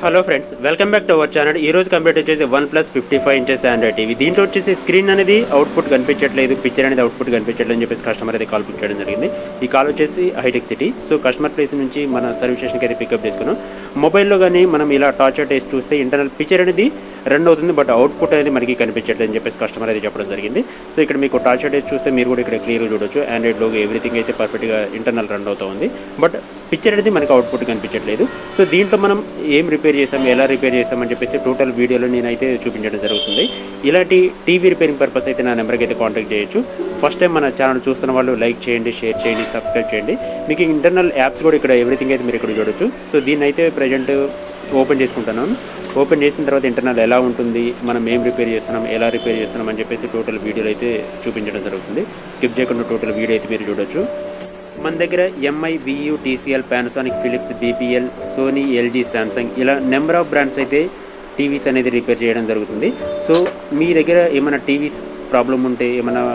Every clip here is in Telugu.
Hello friends, welcome back to our channel. ఈ రోజు కంప్లీట్ వచ్చేసి OnePlus 55 ఇంచెస్ ఆండ్రాయిడ్ టీవీ. దీంట్లో వచ్చేసి స్క్రీన్ అనేది అవుట్పుట్ కనిపించట్లేదు, పిక్చర్ అనేది అవుట్పుట్ కనిపించట్లేదు అని చెప్పేసి కస్టమర్ అయితే కాల్ పిక్ చేయడం జరిగింది. ఈ కాల్ వచ్చేసి Hitec City. So customer place నుంచి మన సర్వీస్ స్టేషన్కి అయితే పికప్ చేసుకున్నాం. మొబైల్లో కానీ మనం ఇలా టార్చర్ టేస్ట్ చూస్తే ఇంటర్నల్ పిక్చర్ అనేది రన్ అవుతుంది, బట్ అవుట్పుట్ అనేది మనకి కనిపించట్లేదు అని చెప్పేసి కస్టమర్ అయితే చెప్పడం జరిగింది. సో ఇక్కడ మీకు టార్చర్ టేస్ట్ చూస్తే మీరు కూడా ఇక్కడ క్లియర్గా చూడొచ్చు. ఆండ్రాయిడ్లో ఎవ్రీథింగ్ అయితే పర్ఫెక్ట్గా ఇంటర్నల్ రన్ అవుతూ ఉంది, బట్ పిక్చర్ అనేది మనకి అవుట్పుట్ కనిపించట్లేదు. సో దీంట్లో మనం ఏం రిపేర్ చేసాం, ఎలా రిపేర్ చేసామని చెప్పేసి టోటల్ వీడియోలో నేనైతే చూపించడం జరుగుతుంది. ఇలాంటి టీవీ రిపేరింగ్ పర్పస్ అయితే నా నెంబర్కి అయితే కాంటాక్ట్ చేయొచ్చు. ఫస్ట్ టైం మన ఛానల్ చూస్తున్న వాళ్ళు లైక్ చేయండి, షేర్ చేయండి, సబ్స్క్రైబ్ చేయండి. మీకు ఇంటర్నల్ యాప్స్ కూడా ఇక్కడ ఎవ్రీథింగ్ అయితే మీరు ఇక్కడ చూడొచ్చు. సో దీన్ని అయితే ప్రజెంట్ ఓపెన్ చేసుకుంటున్నాను. ఓపెన్ చేసిన తర్వాత ఇంటర్నల్ ఎలా ఉంటుంది, మనం ఏం రిపేర్ చేస్తున్నాం, ఎలా రిపేర్ చేస్తున్నాం అని చెప్పేసి టోటల్ వీడియోలో అయితే చూపించడం జరుగుతుంది. స్కిప్ చేయకుండా టోటల్ వీడియో అయితే మీరు చూడొచ్చు. మన దగ్గర MI, Vu, TCL, Panasonic, Philips, BPL, Sony, LG, Samsung ఇలా నెంబర్ ఆఫ్ బ్రాండ్స్ అయితే టీవీస్ అనేది రిపేర్ చేయడం జరుగుతుంది. సో మీ దగ్గర ఏమైనా టీవీస్ ప్రాబ్లం ఉంటే, ఏమైనా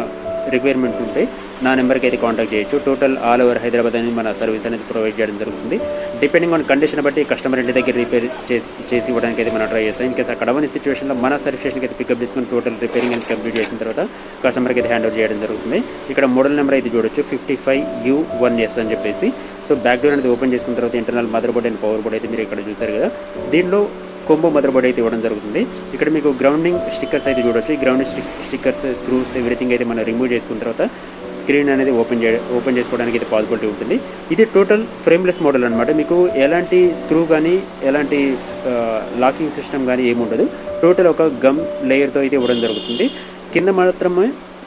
రిక్వైర్మెంట్ ఉంటే నా నెంబర్కి అయితే కాంటాక్ట్ చేయొచ్చు. టోటల్ ఆల్ ఓవర్ హైదరాబాద్ అనేది మన సర్వీస్ అనేది ప్రొవైడ్ చేయడం జరుగుతుంది. డిపెండింగ్ ఆన్ కండిషన్ బట్టి కస్టమర్ ఇంటి దగ్గర రిపేర్ చేసి ఇవ్వడానికి అయితే మనం ట్రై చేస్తాం. ఇన్కేస్ అక్కడ అవన్నీ సిచ్యువేషన్లో మన సర్వీస్ స్టేషన్కి అయితే పికప్ చేసుకుని టోటల్ రిపేరింగ్ అనేది కంప్లీట్ చేసిన తర్వాత కస్టమర్కి అయితే హ్యాండ్ ఓవర్ చేయడం జరుగుతుంది. ఇక్కడ మోడల్ నెంబర్ అయితే చూడొచ్చు 55U1S అని చెప్పేసి. సో బ్యాక్ డోర్ అనేది ఓపెన్ చేసుకున్న తర్వాత internal mother board and power board అయితే మీరు ఇక్కడ చూసారు కదా. దీంట్లో కొంబో మదర్ బోర్డ్ అయితే ఇవ్వడం జరుగుతుంది. ఇక్కడ మీకు గ్రౌండింగ్ స్టిక్కర్స్ అయితే చూడొచ్చు. ఈ గ్రౌండింగ్ స్టిక్కర్స్, స్క్రూస్ ఎవ్రీథింగ్ అయితే మనం రిమూవ్ చేసుకున్న తర్వాత స్క్రీన్ అనేది ఓపెన్ చేసుకోవడానికి అయితే పాసిబిలిటీ ఉంటుంది. ఇది టోటల్ ఫ్రేమ్లెస్ మోడల్ అనమాట. మీకు ఎలాంటి స్క్రూ కానీ ఎలాంటి లాకింగ్ సిస్టమ్ కానీ ఏమి ఉండదు. టోటల్ ఒక గమ్ లేయర్తో అయితే ఇవ్వడం జరుగుతుంది. కింద మాత్రమే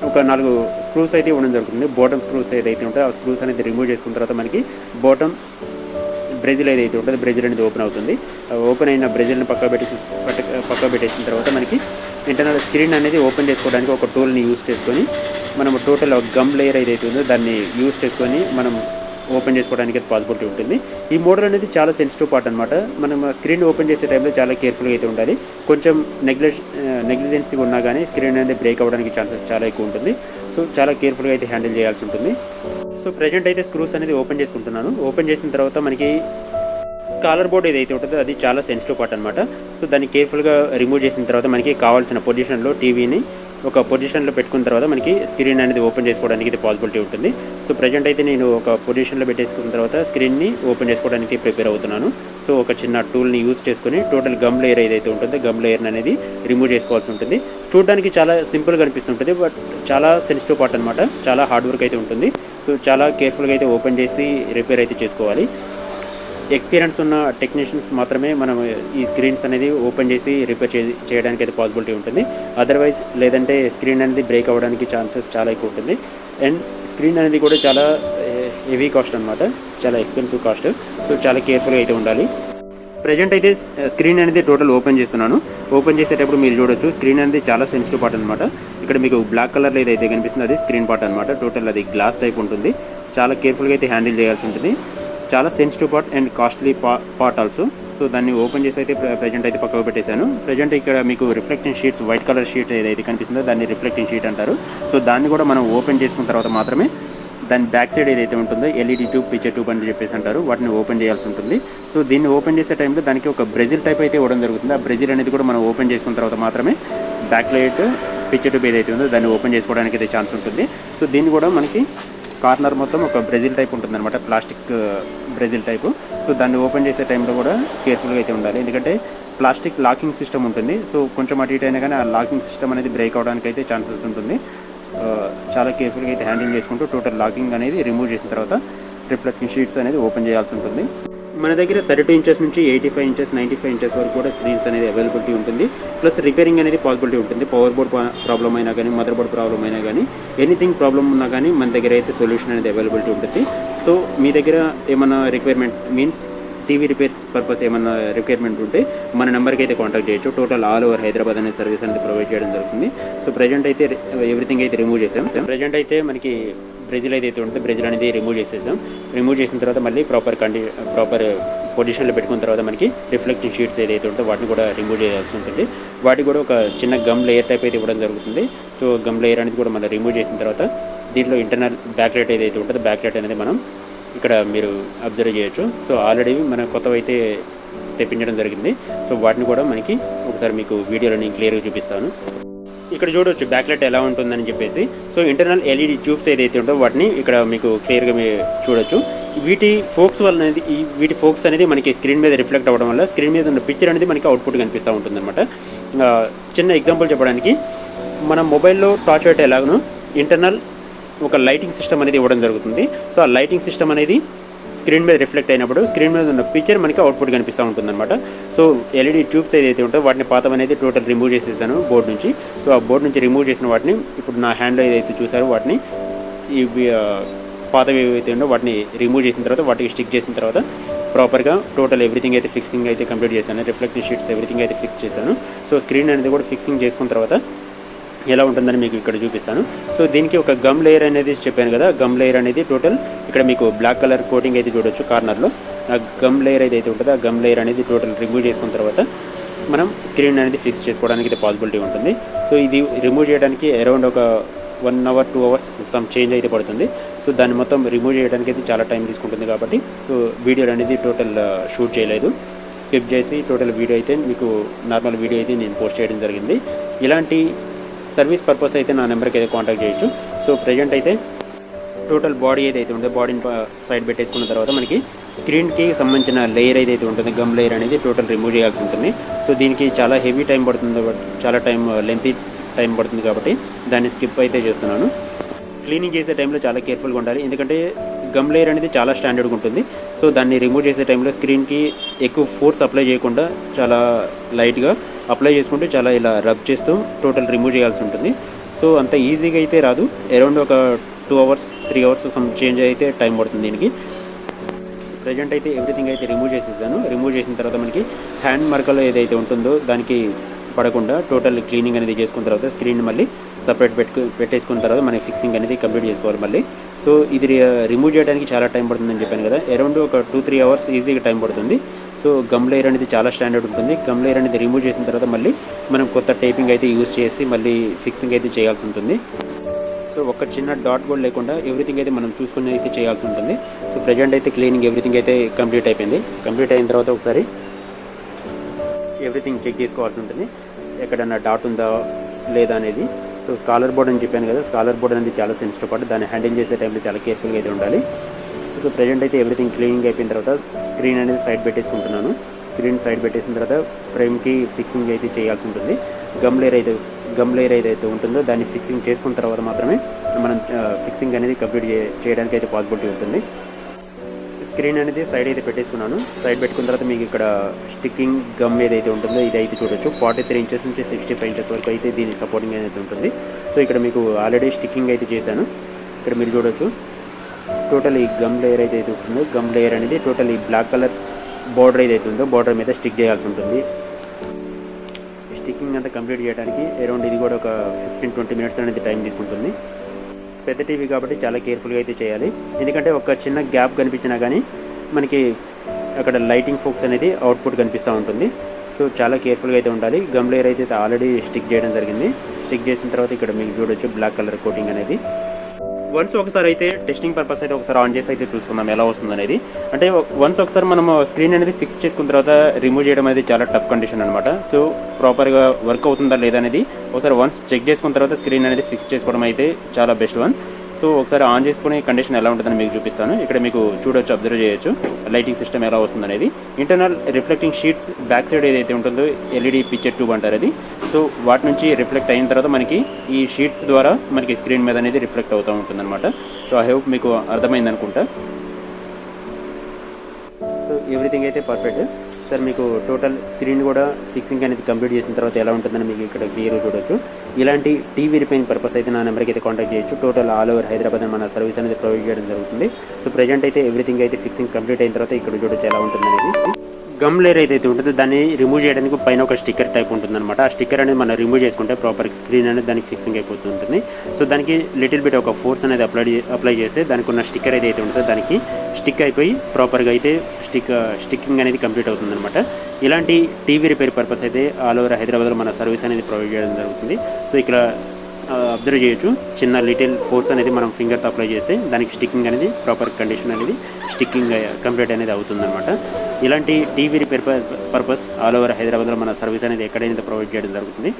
ఒక 4 స్క్రూస్ అయితే ఇవ్వడం జరుగుతుంది. బాటమ్ స్క్రూస్ ఏదైతే ఉంటాయో ఆ స్క్రూస్ అనేది రిమూవ్ చేసుకున్న తర్వాత మనకి బాటమ్ బ్రెజిల్ ఏదైతే ఉంటుందో బ్రెజిల్ అనేది ఓపెన్ అవుతుంది. ఓపెన్ అయిన బ్రెజిల్ని పక్క పెట్టేసిన తర్వాత మనకి ఇంటర్నల్ స్క్రీన్ అనేది ఓపెన్ చేసుకోవడానికి ఒక టూల్ని యూస్ చేసుకొని మనం టోటల్ గమ్ లేయర్ ఏదైతే ఉందో దాన్ని యూస్ చేసుకొని మనం ఓపెన్ చేసుకోవడానికి పాసిబిలిటీ ఉంటుంది. ఈ మోడల్ అనేది చాలా సెన్సిటివ్ పార్ట్ అనమాట. మనం స్క్రీన్ ఓపెన్ చేసే టైంలో చాలా కేర్ఫుల్గా అయితే ఉండాలి. కొంచెం నెగ్లిజెన్సీగా ఉన్నా కానీ స్క్రీన్ అనేది బ్రేక్ అవ్వడానికి ఛాన్సెస్ చాలా ఎక్కువ ఉంటుంది. సో చాలా కేర్ఫుల్గా అయితే హ్యాండిల్ చేయాల్సి ఉంటుంది. సో ప్రజెంట్ అయితే స్క్రూస్ అనేది ఓపెన్ చేసుకుంటున్నాను. ఓపెన్ చేసిన తర్వాత మనకి స్కాలర్ బోర్డ్ ఏదైతే ఉంటుందో అది చాలా సెన్సిటివ్ పార్ట్ అనమాట. సో దాన్ని కేర్ఫుల్గా రిమూవ్ చేసిన తర్వాత మనకి కావాల్సిన పొజిషన్లో టీవీని ఒక పొజిషన్లో పెట్టుకున్న తర్వాత మనకి స్క్రీన్ అనేది ఓపెన్ చేసుకోవడానికి ఇది పాసిబిలిటీ ఉంటుంది. సో ప్రజెంట్ అయితే నేను ఒక పొజిషన్లో పెట్టేసుకున్న తర్వాత స్క్రీన్ని ఓపెన్ చేసుకోవడానికి ప్రిపేర్ అవుతున్నాను. సో ఒక చిన్న టూల్ని యూస్ చేసుకుని టోటల్ గమ్ లేయర్ ఏదైతే ఉంటుందో గమ్ లేయర్ అనేది రిమూవ్ చేసుకోవాల్సి ఉంటుంది. చూడడానికి చాలా సింపుల్గా అనిపిస్తుంటుంది, బట్ చాలా సెన్సిటివ్ పార్ట్ అనమాట. చాలా హార్డ్ వర్క్ అయితే ఉంటుంది. సో చాలా కేర్ఫుల్గా అయితే ఓపెన్ చేసి రిపేర్ అయితే చేసుకోవాలి. ఎక్స్పీరియన్స్ ఉన్న టెక్నీషియన్స్ మాత్రమే మనం ఈ స్క్రీన్స్ అనేది ఓపెన్ చేసి రిపేర్ చేయడానికి అయితే పాసిబిలిటీ ఉంటుంది. అదర్వైజ్ లేదంటే స్క్రీన్ అనేది బ్రేక్ అవ్వడానికి ఛాన్సెస్ చాలా ఎక్కువ ఉంటుంది. అండ్ స్క్రీన్ అనేది కూడా చాలా హెవీ కాస్ట్ అనమాట, చాలా ఎక్స్పెన్సివ్ కాస్ట్. సో చాలా కేర్ఫుల్గా అయితే ఉండాలి. ప్రజెంట్ అయితే స్క్రీన్ అనేది టోటల్ ఓపెన్ చేస్తున్నాను. ఓపెన్ చేసేటప్పుడు మీరు చూడొచ్చు స్క్రీన్ అనేది చాలా సెన్సిటివ్ పార్ట్ అనమాట. ఇక్కడ మీకు బ్లాక్ కలర్లో ఏదైతే కనిపిస్తుందో అది స్క్రీన్ పార్ట్ అనమాట. టోటల్ అది గ్లాస్ టైప్ ఉంటుంది. చాలా కేర్ఫుల్గా అయితే హ్యాండిల్ చేయాల్సి ఉంటుంది. చాలా sensitive part and costly part also. So దాన్ని ఓపెన్ చేసి అయితే ప్రజెంట్ అయితే పక్కకు పెట్టేశాను. ప్రజెంట్ ఇక్కడ మీకు reflecting sheets, white colour sheet ఏదైతే కనిపిస్తుందో దాన్ని రిఫ్లెక్టింగ్ షీట్ అంటారు. సో దాన్ని కూడా మనం ఓపెన్ చేసుకున్న తర్వాత మాత్రమే దాని బ్యాక్ సైడ్ ఏదైతే ఉంటుందో ఎల్ఈడి ట్యూబ్, పిక్చర్ ట్యూబ్ అని చెప్పేసి అంటారు, వాటిని ఓపెన్ చేయాల్సి ఉంటుంది. సో దీన్ని ఓపెన్ చేసే టైంలో దానికి ఒక బ్రెజిల్ టైప్ అయితే ఇవ్వడం జరుగుతుంది. ఆ బ్రెజిల్ అనేది కూడా మనం ఓపెన్ చేసుకున్న తర్వాత మాత్రమే బ్యాక్ లైట్, పిక్చర్ ట్యూబ్ ఏదైతే ఉందో దాన్ని ఓపెన్ చేసుకోవడానికి అయితే ఛాన్స్ ఉంటుంది. సో దీన్ని కూడా మనకి కార్నర్ మొత్తం ఒక బ్రెజిల్ టైప్ ఉంటుంది అనమాట, ప్లాస్టిక్ బ్రెజిల్ టైపు. సో దాన్ని ఓపెన్ చేసే టైంలో కూడా కేర్ఫుల్గా అయితే ఉండాలి, ఎందుకంటే ప్లాస్టిక్ లాకింగ్ సిస్టమ్ ఉంటుంది. సో కొంచెం అటు ఇటు అయినా కానీ ఆ లాకింగ్ సిస్టమ్ అనేది బ్రేక్ అవడానికి అయితే ఛాన్సెస్ ఉంటుంది. చాలా కేర్ఫుల్గా అయితే హ్యాండిల్ చేసుకుంటూ టోటల్ లాకింగ్ అనేది రిమూవ్ చేసిన తర్వాత రిఫ్లెక్టింగ్ షీట్స్ అనేది ఓపెన్ చేయాల్సి ఉంటుంది. మన దగ్గర 32 ఇంచెస్ నుంచి 85 ఇంచెస్, 95 ఇంచెస్ వరకు కూడా స్క్రీన్స్ అనేది అవైలబిలిటీ ఉంటుంది. ప్లస్ రిపేరింగ్ అనేది పాసిబిలిటీ ఉంటుంది. పవర్ బోర్డ్ ప్రాబ్లం అయినా కానీ, మదర్ బోర్డ్ ప్రాబ్లం అయినా కానీ, ఎనీథింగ్ ప్రాబ్లం ఉన్నా కానీ మన దగ్గర అయితే సొల్యూషన్ అనేది అవైలబిలిటీ ఉంటుంది. సో మీ దగ్గర ఏమైనా requirement means TV repair purpose ఏమన్నా రిక్వైర్మెంట్ ఉంటే మన నెంబర్కి అయితే కాంటాక్ట్ చేయొచ్చు. టోటల్ ఆల్ ఓవర్ హైదరాబాద్ అనే సర్వీస్ అనేది ప్రొవైడ్ చేయడం జరుగుతుంది. సో ప్రజెంట్ అయితే ఎవ్రీథింగ్ అయితే రిమూవ్ చేసాం. ప్రజెంట్ అయితే మనకి బ్రెజిల్ ఏదైతే ఉంటుందో బ్రెజిల్ అనేది రిమూవ్ చేసేసాం. రిమూవ్ చేసిన తర్వాత మళ్ళీ ప్రాపర్ పొజిషన్లో పెట్టుకున్న తర్వాత మనకి రిఫ్లెక్టింగ్ షీట్స్ ఏదైతే ఉంటుందో వాటిని కూడా రిమూవ్ చేయాల్సి ఉంటుంది. వాటికి కూడా ఒక చిన్న గమ్ లేయర్ టైప్ అయితే ఇవ్వడం జరుగుతుంది. సో గమ్ లేయర్ అనేది కూడా మనం రిమూవ్ చేసిన తర్వాత దీంట్లో ఇంటర్నల్ బ్యాక్ లైట్ ఏదైతే ఉంటుందో బ్యాక్ లైట్ అనేది మనం ఇక్కడ మీరు అబ్జర్వ్ చేయొచ్చు. సో ఆల్రెడీ మన కొత్తవైతే తెప్పించడం జరిగింది. సో వాటిని కూడా మనకి ఒకసారి మీకు వీడియోలో నేను క్లియర్గా చూపిస్తాను. ఇక్కడ చూడవచ్చు బ్యాక్ లైట్ ఎలా ఉంటుందని చెప్పేసి. సో ఇంటర్నల్ ఎల్ఈడి ట్యూబ్స్ ఏదైతే ఉంటో వాటిని ఇక్కడ మీకు క్లియర్గా చూడొచ్చు. వీటి ఫోక్స్ అనేది మనకి స్క్రీన్ మీద రిఫ్లెక్ట్ అవ్వడం వల్ల స్క్రీన్ మీద ఉన్న పిక్చర్ అనేది మనకి అవుట్పుట్ కనిపిస్తూ ఉంటుందన్నమాట. చిన్న ఎగ్జాంపుల్ చెప్పడానికి, మన మొబైల్లో టార్చ్ లైట్ ఎలాగనో ఇంటర్నల్ ఒక లైటింగ్ సిస్టమ్ అనేది ఇవ్వడం జరుగుతుంది. సో ఆ లైటింగ్ సిస్టమ్ అనేది స్క్రీన్ మీద రిఫ్లెక్ట్ అయినప్పుడు స్క్రీన్ మీద ఉన్న పిక్చర్ మనకి అవుట్పుట్ కనిపిస్తూ ఉంటుందన్నమాట. సో ఎల్ఈడి ట్యూబ్స్ ఏదైతే ఉంటాయో వాటిని పాతం అనేది టోటల్ రిమూవ్ చేసేసాను బోర్డు నుంచి. సో ఆ బోర్డు నుంచి రిమూవ్ చేసిన వాటిని ఇప్పుడు నా హ్యాండ్లో ఏదైతే చూసారో వాటిని ఇవి పాతవి ఏవైతే ఉండో వాటిని రిమూవ్ చేసిన తర్వాత వాటికి స్టిక్ చేసిన తర్వాత ప్రాపర్గా టోటల్ ఎవ్రీథింగ్ అయితే ఫిక్సింగ్ అయితే కంప్లీట్ చేశాను. రిఫ్లెక్టివ్ షీట్స్ ఎవ్రీథింగ్ అయితే ఫిక్స్ చేశాను. సో స్క్రీన్ అనేది కూడా ఫిక్సింగ్ చేసుకున్న తర్వాత ఎలా ఉంటుందని మీకు ఇక్కడ చూపిస్తాను. సో దీనికి ఒక గమ్ లేయర్ అనేది చెప్పాను కదా, గమ్ లేయర్ అనేది టోటల్ ఇక్కడ మీకు బ్లాక్ కలర్ కోటింగ్ అయితే చూడొచ్చు కార్నర్లో. ఆ గమ్ లేయర్ ఏదైతే ఉంటుందో ఆ గమ్ లేయర్ అనేది టోటల్ రిమూవ్ చేసుకున్న తర్వాత మనం స్క్రీన్ అనేది ఫిక్స్ చేసుకోవడానికి అయితే పాసిబిలిటీ ఉంటుంది. సో ఇది రిమూవ్ చేయడానికి అరౌండ్ ఒక 1 hour 2 hours సమ్ చేంజ్ అయితే పడుతుంది. సో దాన్ని మొత్తం రిమూవ్ చేయడానికి అయితే చాలా టైం తీసుకుంటుంది కాబట్టి సో వీడియో అనేది టోటల్ షూట్ చేయలేదు, స్కిప్ చేసి టోటల్ వీడియో అయితే మీకు నార్మల్ వీడియో అయితే నేను పోస్ట్ చేయడం జరిగింది. ఇలాంటి సర్వీస్ పర్పస్ అయితే నా నెంబర్కి అయితే కాంటాక్ట్ చేయొచ్చు. సో ప్రజెంట్ అయితే టోటల్ బాడీ ఏదైతే ఉంటుందో బాడీని సైడ్ పెట్టేసుకున్న తర్వాత మనకి స్క్రీన్కి సంబంధించిన లేయర్ ఏదైతే ఉంటుందో గమ్ లేయర్ అనేది టోటల్ రిమూవ్ చేయాల్సి ఉంటుంది. సో దీనికి చాలా హెవీ టైం పడుతుంది, చాలా లెంతీ టైం పడుతుంది కాబట్టి దాన్ని స్కిప్ అయితే చేస్తున్నాను. క్లీనింగ్ చేసే టైంలో చాలా కేర్ఫుల్గా ఉండాలి, ఎందుకంటే గమ్ లేయర్ అనేది చాలా స్టాండర్డ్గా ఉంటుంది. సో దాన్ని రిమూవ్ చేసే టైంలో స్క్రీన్కి ఎక్కువ ఫోర్స్ అప్లై చేయకుండా చాలా లైట్గా అప్లై చేసుకుంటూ చాలా ఇలా రబ్ చేస్తూ టోటల్ రిమూవ్ చేయాల్సి ఉంటుంది. సో అంత ఈజీగా అయితే రాదు, అరౌండ్ ఒక 2 hours 3 hours సమ్ చేంజ్ అయితే టైం పడుతుంది దీనికి. ప్రజెంట్ అయితే ఎవ్రీథింగ్ అయితే రిమూవ్ చేసేసాను. రిమూవ్ చేసిన తర్వాత మనకి హ్యాండ్ మరకలో ఏదైతే ఉంటుందో దానికి పడకుండా టోటల్ క్లీనింగ్ అనేది చేసుకున్న తర్వాత స్క్రీన్ మళ్ళీ సపరేట్ పెట్టేసుకున్న తర్వాత మనకి ఫిక్సింగ్ అనేది కంప్లీట్ చేసుకోవాలి మళ్ళీ. సో ఇది రిమూవ్ చేయడానికి చాలా టైం పడుతుందని చెప్పాను కదా, అరౌండ్ ఒక 2-3 hours ఈజీగా టైం పడుతుంది. సో గమ్ లేయర్ అనేది చాలా స్టాండర్డ్ ఉంటుంది. గమ్ లేయర్ అనేది రిమూవ్ చేసిన తర్వాత మళ్ళీ మనం కొత్త టేపింగ్ అయితే యూజ్ చేసి మళ్ళీ ఫిక్సింగ్ అయితే చేయాల్సి ఉంటుంది. సో ఒక చిన్న డాట్ కూడా లేకుండా ఎవ్రీథింగ్ అయితే మనం చూసుకుని అయితే చేయాల్సి ఉంటుంది. సో ప్రజెంట్ అయితే క్లీనింగ్ ఎవ్రీథింగ్ అయితే కంప్లీట్ అయిపోయింది. కంప్లీట్ అయిన తర్వాత ఒకసారి ఎవ్రీథింగ్ చెక్ చేసుకోవాల్సి ఉంటుంది, ఎక్కడన్నా డాట్ ఉందా లేదా అనేది. సో స్కాలర్ బోర్డ్ అని చెప్పాను కదా, స్కాలర్ బోర్డ్ అనేది చాలా సెన్సిటివ్ పార్ట్, దాన్ని హ్యాండిల్ చేసే టైంలో చాలా కేర్ఫుల్గా అయితే ఉండాలి. సో ప్రజెంట్ అయితే ఎవ్రీథింగ్ క్లీనింగ్ అయిపోయిన తర్వాత స్క్రీన్ అనేది సైడ్ పెట్టేసుకుంటున్నాను. స్క్రీన్ సైడ్ పెట్టేసిన తర్వాత ఫ్రేమ్కి ఫిక్సింగ్ అయితే చేయాల్సి ఉంటుంది. గమ్ లేయర్ ఏదైతే ఉంటుందో దాన్ని ఫిక్సింగ్ చేసుకున్న తర్వాత మాత్రమే మనం ఫిక్సింగ్ అనేది కంప్లీట్ చేయడానికి అయితే పాసిబిలిటీ ఉంటుంది. స్క్రీన్ అనేది సైడ్ అయితే పెట్టేసుకున్నాను. సైడ్ పెట్టుకున్న తర్వాత మీకు ఇక్కడ స్టిక్కింగ్ గమ్ ఏదైతే ఉంటుందో ఇది అయితే చూడొచ్చు. 43 inches నుంచి 65 inches వరకు అయితే దీని సపోర్టింగ్ అనేది ఉంటుంది. సో ఇక్కడ మీకు ఆల్రెడీ స్టిక్కింగ్ అయితే చేశాను. ఇక్కడ మీరు చూడొచ్చు టోటల్ ఈ గమ్ లేయర్ అయితే ఉంటుందో గమ్ లేయర్ అనేది టోటల్ ఈ బ్లాక్ కలర్ బార్డర్ ఏదైతే ఉందో బార్డర్ మీద స్టిక్ చేయాల్సి ఉంటుంది. స్టిక్కింగ్ అంతా కంప్లీట్ చేయడానికి అరౌండ్ ఇది కూడా ఒక 15-20 minutes అనేది టైం తీసుకుంటుంది. పెద్ద టీవీ కాబట్టి చాలా కేర్ఫుల్గా అయితే చేయాలి, ఎందుకంటే ఒక చిన్న గ్యాప్ కనిపించినా కానీ మనకి అక్కడ లైటింగ్ ఫోక్స్ అనేది అవుట్పుట్ కనిపిస్తూ ఉంటుంది. సో చాలా కేర్ఫుల్గా అయితే ఉండాలి. గమ్ లేయర్ అయితే ఆల్రెడీ స్టిక్ చేయడం జరిగింది. స్టిక్ చేసిన తర్వాత ఇక్కడ మీకు చూడొచ్చు బ్లాక్ కలర్ కోటింగ్ అనేది. వన్స్ ఒకసారి అయితే టెస్టింగ్ పర్పస్ అయితే ఒకసారి ఆన్ చేసి అయితే చూసుకుందాం ఎలా వస్తుంది అనేది. అంటే వన్స్ ఒకసారి మనం స్క్రీన్ అనేది ఫిక్స్ చేసుకున్న తర్వాత రిమూవ్ చేయడం అనేది చాలా టఫ్ కండిషన్ అనమాట. సో ప్రాపర్గా వర్క్ అవుతుందా లేదా అనేది ఒకసారి వన్స్ చెక్ చేసుకున్న తర్వాత స్క్రీన్ అనేది ఫిక్స్ చేసుకోవడం అయితే చాలా బెస్ట్ వన్. సో ఒకసారి ఆన్ చేసుకునే కండిషన్ ఎలా ఉంటుందని మీకు చూపిస్తాను. ఇక్కడ మీకు చూడొచ్చు, అబ్జర్వ్ చేయొచ్చు లైటింగ్ సిస్టమ్ ఎలా వస్తుంది అనేది. Internal reflecting sheets back side ఏదైతే ఉంటుందో ఎల్ఈడి పిక్చర్ ట్యూబ్ అంటారు అది. సో వాటి నుంచి రిఫ్లెక్ట్ అయిన తర్వాత మనకి ఈ షీట్స్ ద్వారా మనకి స్క్రీన్ మీద అనేది రిఫ్లెక్ట్ అవుతూ ఉంటుంది అనమాట. సో ఐ హోప్ మీకు అర్థమైంది అనుకుంటా. సో ఎవ్రీథింగ్ అయితే పర్ఫెక్ట్. సార్ మీకు టోటల్ స్క్రీన్ కూడా ఫిక్సింగ్ అనేది కంప్లీట్ చేసిన తర్వాత ఎలా ఉంటుందని మీకు ఇక్కడ క్లియర్గా చూడొచ్చు. ఇలాంటి టీవీ రిపేరింగ్ పర్పస్ అయితే నా నెంబర్కి అయితే కాంటాక్ట్ చేయొచ్చు. టోటల్ ఆల్ ఓవర్ హైదరాబాద్ మన సర్వీస్ అనేది ప్రొవైడ్ చేయడం జరుగుతుంది. సో ప్రజెంట్ అయితే ఎవ్రీథింగ్ అయితే ఫిక్సింగ్ కంప్లీట్ అయిన తర్వాత ఇక్కడ చూడొచ్చు ఎలా ఉంటుంది అనేది. గమ్ లేయర్ ఏదైతే ఉంటుందో దాన్ని రిమూవ్ చేయడానికి పైన ఒక స్టిక్కర్ టైప్ ఉంటుందన్నమాట. ఆ స్టిక్కర్ అనేది మనం రిమూవ్ చేసుకుంటే ప్రాపర్ స్క్రీన్ అనేది దానికి ఫిక్సింగ్ అయిపోతుంటుంది. సో దానికి లిటిల్ బిట్ ఒక ఫోర్స్ అనేది అప్లై చేస్తే దానికి ఉన్న స్టిక్కర్ ఏదైతే ఉంటుందో దానికి స్టిక్ అయిపోయి ప్రాపర్గా అయితే స్టిక్కింగ్ అనేది కంప్లీట్ అవుతుందన్నమాట. ఇలాంటి టీవీ రిపేర్ పర్పస్ అయితే ఆల్ ఓవర్ హైదరాబాద్లో మన సర్వీస్ అనేది ప్రొవైడ్ చేయడం జరుగుతుంది. సో ఇక్కడ అబ్జర్వ్ చేయొచ్చు, చిన్న లిటిల్ ఫోర్స్ అనేది మనం ఫింగర్తో అప్లై చేస్తే దానికి స్టిక్కింగ్ అనేది ప్రాపర్ కండిషన్ అనేది స్టిక్కింగ్ కంప్లీట్ అనేది అవుతుందన్నమాట. ఇలాంటి TV repair purpose all over హైదరాబాద్లో మన సర్వీస్ అనేది ఎక్కడైనా ప్రొవైడ్ చేయడం జరుగుతుంది.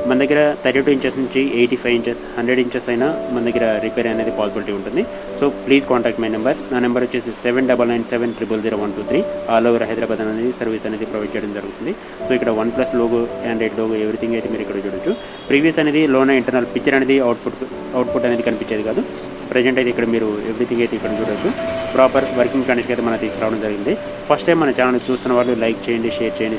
మన దగ్గర 32 ఇంచెస్ నుంచి 85 ఇంచెస్ 100 ఇంచెస్ అయినా మన దగ్గర రిపేర్ అనేది పాసిబిలిటీ ఉంటుంది. So please contact my number. నా నెంబర్ వచ్చేసి 7997000123. ఆల్ ఓవర్ హైదరాబాద్ అనేది సర్వీస్ అనేది ప్రొవైడ్ చేయడం జరుగుతుంది. సో ఇక్కడ OnePlus logo, Android logo, everything అయితే మీరు ఇక్కడ చూడొచ్చు. ప్రీవియస్ అనేది లోన ఇంటర్నల్ పిక్చర్ అనేది అవుట్పుట్ అనేది కనిపించేది కాదు. ప్రజెంట్ అయితే ఇక్కడ మీరు ఎవ్రీథింగ్ అయితే ఇక్కడ చూడొచ్చు. ప్రాపర్ వర్కింగ్ కండిషన్ అయితే మనం తీసుకురావడం జరిగింది. ఫస్ట్ టైం మన ఛానల్ చూస్తున్న వాళ్ళు లైక్ చేయండి, షేర్ చేయండి,